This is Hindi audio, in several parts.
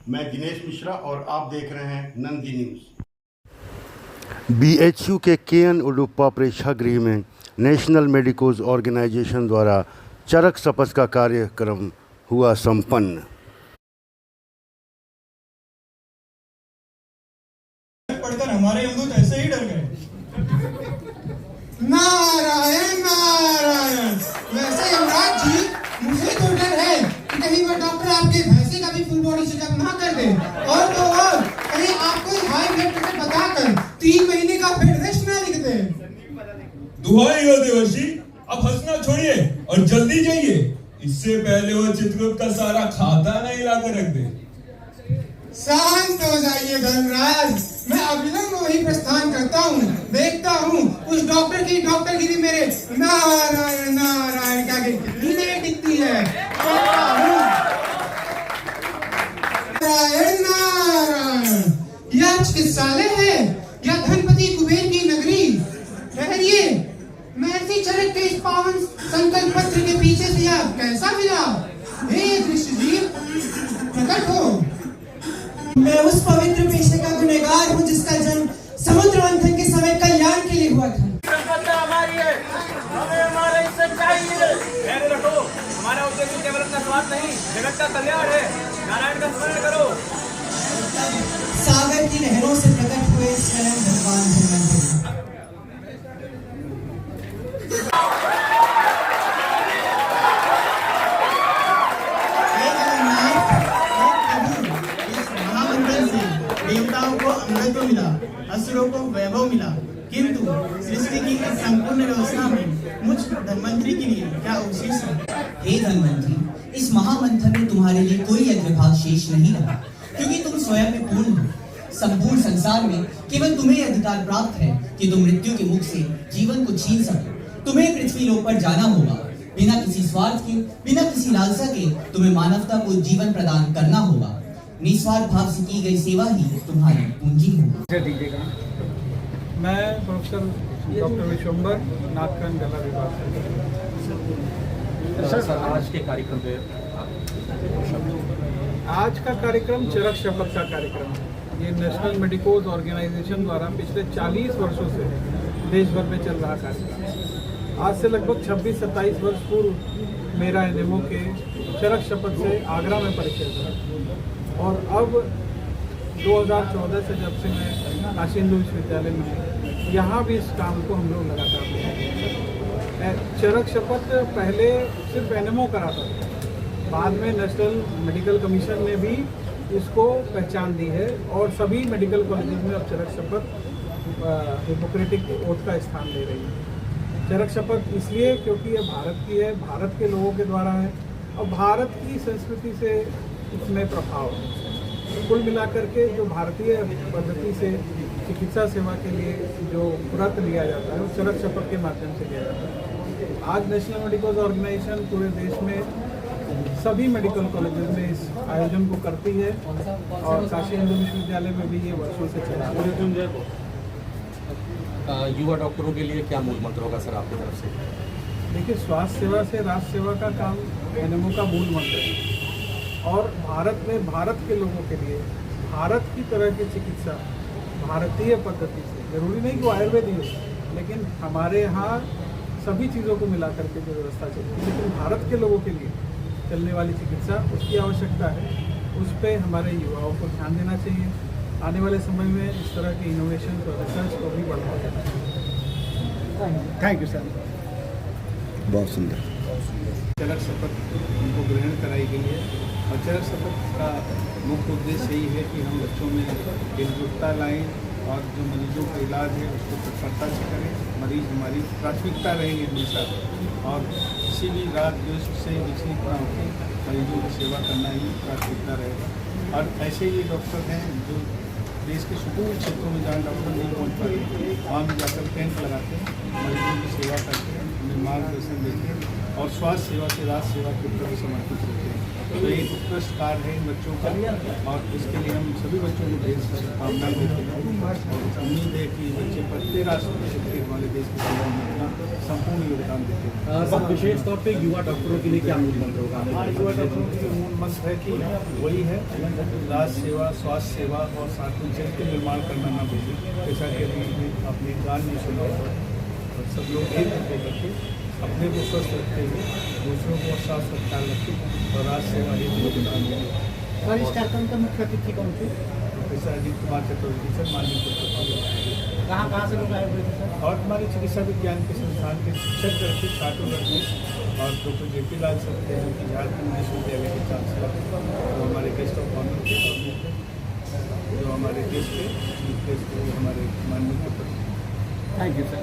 मैं दिनेश मिश्रा और आप देख रहे हैं नंदी न्यूज़। BHU के KN उडुप्पा प्रेक्षागृह में नेशनल मेडिकोज ऑर्गेनाइजेशन द्वारा चरक शपथ का कार्यक्रम हुआ संपन्न। पढ़कर हमारे यमदूत ऐसे ही डर गए। नारायण नारायण। वैसे यमराज जी, मुझे तो डर है कि कहीं वो डॉक्टर आपके भैंसे का भी फुल बॉडी चेकअप ना कर दे, और तो और कहीं आपको हाई ब्लड प्रेशर बताकर 3 महीने का बेड रेस्ट ना लिख दे। दुहाई हो देवर्षि, अब हंसना छोड़िए और जल्दी जाइए, इससे पहले वो चित्रगुप्त का सारा खाता नहीं लाकर रख दे। शांत हो जाइए धनराज, मैं अविलंब वही प्रस्थान करता हूँ। देखता हूँ उस डॉक्टर की डॉक्टरगिरी मेरे नारायण नारायण क्या कितनी देर टिकती है। नारायण नारायण, यह चिकित्सालय है या धनपति कुबेर की नगरी? ठहरिए, महर्षि चरक के इस पावन संकल्प पत्र के पीछे से यह कैसा मिला? हे दृश्य जीव, प्रकट हो। मैं उस पवित्र पेशे का गुनहगार हूँ जिसका जन्म समुद्र मंथन के समय कल्याण के लिए हुआ था। हमारी है, हमें हमारा हिस्सा चाहिए। ध्यान रखो, हमारा उद्देश्य केवल अपना स्वार्थ नहीं, जगत का कल्याण है। नारायण का स्मरण करो। सागर की नहरों से प्रकट हुए स्वयं भगवान धन्वंतरि। देवताओं को अमृत मिला, असुरों को वैभव मिला, किंतु सृष्टि की इस संपूर्ण व्यवस्था में मुझ धन्वंतरि के लिए क्या अवशेष है? हे धन्वंतरि, इस महामंथन में तुम्हारे लिए कोई यज्ञभाग शेष नहीं रहा, क्योंकि तुम स्वयं में पूर्ण हो। संपूर्ण संसार में केवल तुम्हें अधिकार प्राप्त है कि तुम मृत्यु के मुख से जीवन को छीन सको। तुम्हें पृथ्वी लोक पर जाना होगा। बिना किसी स्वार्थ के, बिना किसी लालसा के तुम्हें मानवता को जीवन प्रदान करना होगा। निस्वार्थ भाव से की गई सेवा ही तुम्हारी पूंजी होगी। मैं प्रोफेसर डॉक्टर विश्वंबर, नाकन गला विभाग सर, आज के कार्यक्रम पे आज का कार्यक्रम चरक शपथ का कार्यक्रम है। ये नेशनल मेडिकोज ऑर्गेनाइजेशन द्वारा पिछले 40 वर्षों से देश भर में चल रहा कार्यक्रम है। आज से लगभग 26-27 वर्ष पूर्व मेरा NMO के चरक शपथ से आगरा में परिचय हुआ, और अब 2014 से जब से मैं काशी हिंदू विश्वविद्यालय में, यहाँ भी इस काम को हम लोग लगातार करते हैं। चरक शपथ पहले सिर्फ NMO कराता था, बाद में नेशनल मेडिकल कमीशन ने भी इसको पहचान दी है, और सभी मेडिकल कॉलेज में अब चरक शपथ हिपोक्रेटिक ओथ का स्थान ले रही है। चरक शपथ इसलिए क्योंकि ये भारत की है, भारत के लोगों के द्वारा है, और भारत की संस्कृति से इसमें प्रभाव है। कुल मिलाकर के जो भारतीय पद्धति से चिकित्सा सेवा के लिए जो व्रत लिया जाता है, वो चरक शपथ के माध्यम से लिया जाता है। आज नेशनल मेडिकोज ऑर्गेनाइजेशन पूरे देश में सभी मेडिकल कॉलेजेस में इस आयोजन को करती है, और काशी हिंदू विश्वविद्यालय में भी ये वर्षों से चला है। युवा डॉक्टरों के लिए क्या मूल मंत्र होगा सर आपकी तरफ से? देखिए, स्वास्थ्य सेवा से राष्ट्र सेवा का काम NMO का मूल मंत्र है, और भारत में भारत के लोगों के लिए भारत की तरह की चिकित्सा भारतीय पद्धति से, जरूरी नहीं कि वो आयुर्वेद हो, लेकिन हमारे यहाँ सभी चीज़ों को मिला करके जो व्यवस्था चलती है, लेकिन भारत के लोगों के लिए चलने वाली चिकित्सा, उसकी आवश्यकता है। उस पर हमारे युवाओं को ध्यान देना चाहिए। आने वाले समय में इस तरह के इनोवेशन और रिसर्च को भी बढ़ावा देना चाहिए। Thank you sir. बहुत सुंदर। चरक शपथ उनको ग्रहण कराई गई है, और चरक शपथ का मुख्य उद्देश्य यही है कि हम बच्चों में एकजुटता लाएँ, और जो मरीजों का इलाज है उसको तत्परता से करें। मरीज हमारी प्राथमिकता रहेगी हमेशा, और किसी भी रात द्वेष से विचलित ना होकर मरीजों की सेवा करना ही प्राथमिकता रहेगा। और ऐसे ही डॉक्टर हैं जो देश के सुदूर क्षेत्रों में जहाँ डॉक्टर नहीं पहुँच पाते, वहाँ भी जाकर कैंप लगाते हैं, मरीजों की सेवा करते हैं, उन्हें मार्गदर्शन देते हैं, और स्वास्थ्य सेवा से राष्ट्र सेवा के प्रति समर्पित होते हैं। तो एक उत्कृष्ट कार्य है इन बच्चों का, और इसके लिए हम सभी बच्चों को ढेर शुभकामनाएं देते हैं, और उम्मीद है कि बच्चे पढ़ते राष्ट्र के हमारे पूरे देश के संबंध में अपना संपूर्ण योगदान देते हैं। सर, विशेष तौर पे युवा डॉक्टरों के लिए क्या मूल मंत्र होगा? हमारे युवा डॉक्टरों के मूल मंत्र है कि वही है राष्ट्र सेवा, स्वास्थ्य सेवा और साथ में जन के निर्माण करना ना भूलें। जैसा कि अभी अपने गान में सुना हुआ और सब लोग एक होकर के अपने को स्वस्थ रखते हुए दूसरों को साफ सुथरा रखें और राष्ट्र सेवा एक योगदान दें। सर, इस कार्यक्रम का मुख्य अतिथि कौन थे? प्रोफेसर अजीत कुमार चतुर्वेदी सर, माननीय प्रोफेसर। कहाँ से लोग आए हुए थे सर? और हमारे चिकित्सा विज्ञान के संस्थान के शिक्षक रखे छात्र रखे और डॉक्टर जेपी लाल सर थे जो कि झारखंड विश्वविद्यालय के चांसलर जो हमारे गेस्ट ऑफ ऑनर थे और जो हमारे देश के चीफ गेस्ट थे हमारे माननीय प्रोफेसर। Thank you sir.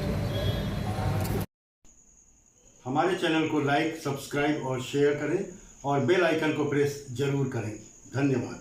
हमारे चैनल को लाइक, सब्सक्राइब और शेयर करें और बेल आइकन को प्रेस जरूर करें। धन्यवाद।